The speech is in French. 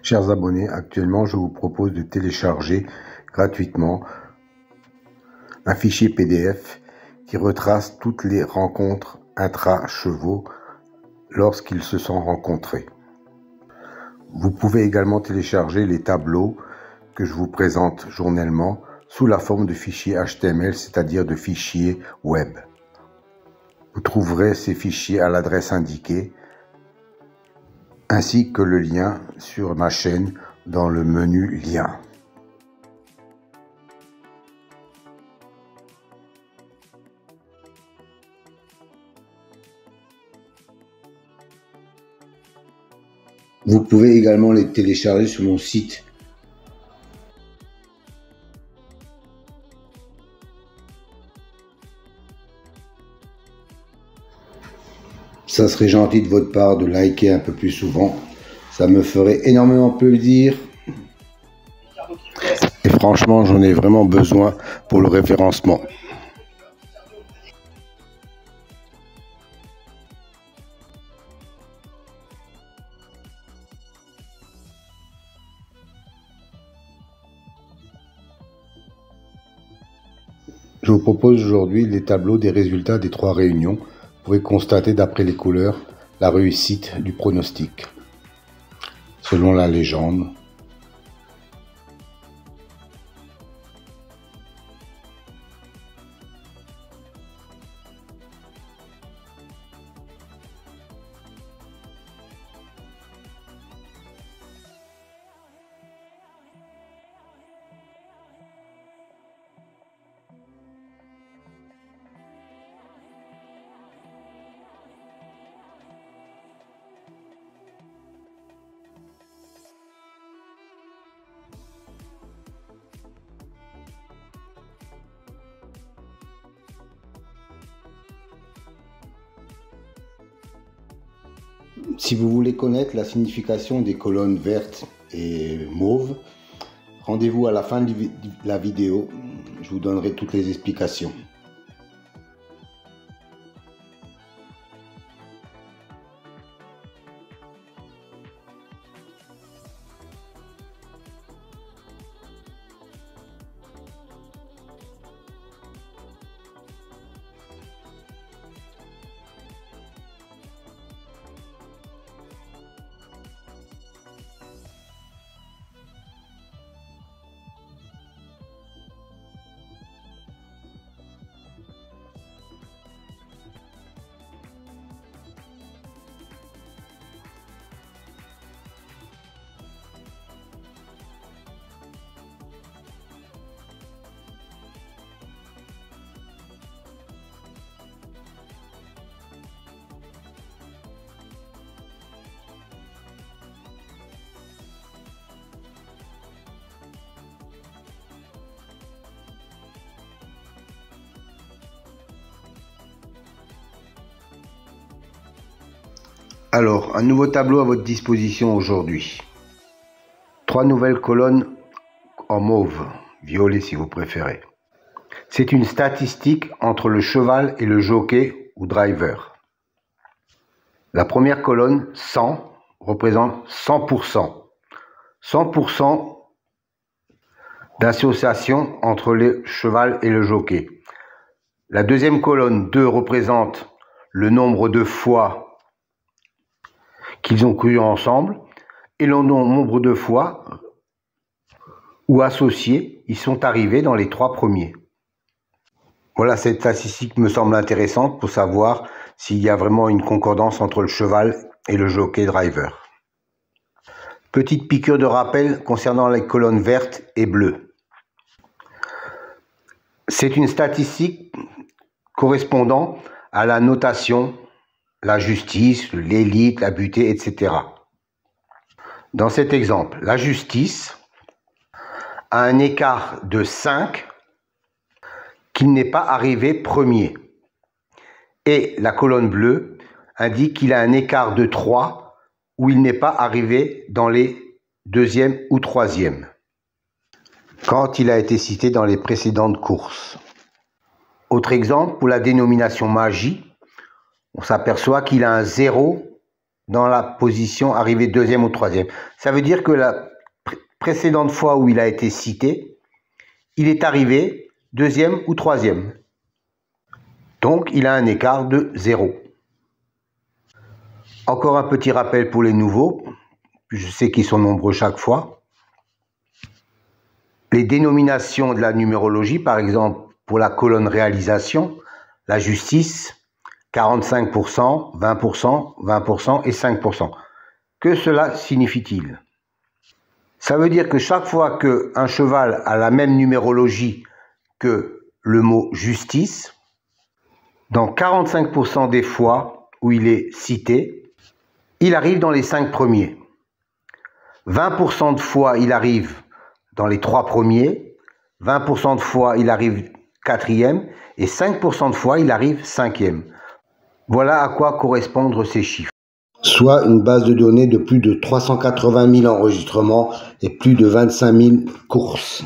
Chers abonnés, actuellement je vous propose de télécharger gratuitement un fichier PDF qui retrace toutes les rencontres intra-chevaux lorsqu'ils se sont rencontrés. Vous pouvez également télécharger les tableaux que je vous présente journellement sous la forme de fichiers HTML, c'est-à-dire de fichiers web. Vous trouverez ces fichiers à l'adresse indiquée, ainsi que le lien sur ma chaîne dans le menu Liens. Vous pouvez également les télécharger sur mon site. Ça serait gentil de votre part de liker un peu plus souvent. Ça me ferait énormément plaisir. Et franchement, j'en ai vraiment besoin pour le référencement. Je vous propose aujourd'hui les tableaux des résultats des 3 réunions. Vous pouvez constater d'après les couleurs la réussite du pronostic. Selon la légende. Si vous voulez connaître la signification des colonnes vertes et mauves, rendez-vous à la fin de la vidéo, je vous donnerai toutes les explications. Alors, un nouveau tableau à votre disposition aujourd'hui. 3 nouvelles colonnes en mauve, violet si vous préférez. C'est une statistique entre le cheval et le jockey ou driver. La première colonne, 100, représente 100%. 100% d'association entre le cheval et le jockey. La deuxième colonne, 2, représente le nombre de fois qu'ils ont couru ensemble et le nombre de fois où associés ils sont arrivés dans les 3 premiers. Voilà, cette statistique me semble intéressante pour savoir s'il y a vraiment une concordance entre le cheval et le jockey driver. Petite piqûre de rappel concernant les colonnes vertes et bleues. C'est une statistique correspondant à la notation, la justice, l'élite, la butée, etc. Dans cet exemple, la justice a un écart de 5 qu'il n'est pas arrivé premier. Et la colonne bleue indique qu'il a un écart de 3 où il n'est pas arrivé dans les 2e ou 3e, quand il a été cité dans les précédentes courses. Autre exemple, pour la dénomination magie, on s'aperçoit qu'il a un 0 dans la position arrivée deuxième ou troisième. Ça veut dire que la précédente fois où il a été cité, il est arrivé deuxième ou troisième. Donc, il a un écart de 0. Encore un petit rappel pour les nouveaux. Je sais qu'ils sont nombreux chaque fois. Les dénominations de la numérologie, par exemple, pour la colonne réalisation, la justice, 45%, 20%, 20% et 5%. Que cela signifie-t-il? Ça veut dire que chaque fois qu'un cheval a la même numérologie que le mot justice, dans 45% des fois où il est cité, il arrive dans les 5 premiers. 20% de fois, il arrive dans les 3 premiers. 20% de fois, il arrive 4e. Et 5% de fois, il arrive 5e. Voilà à quoi correspondent ces chiffres. Soit une base de données de plus de 380 000 enregistrements et plus de 25 000 courses.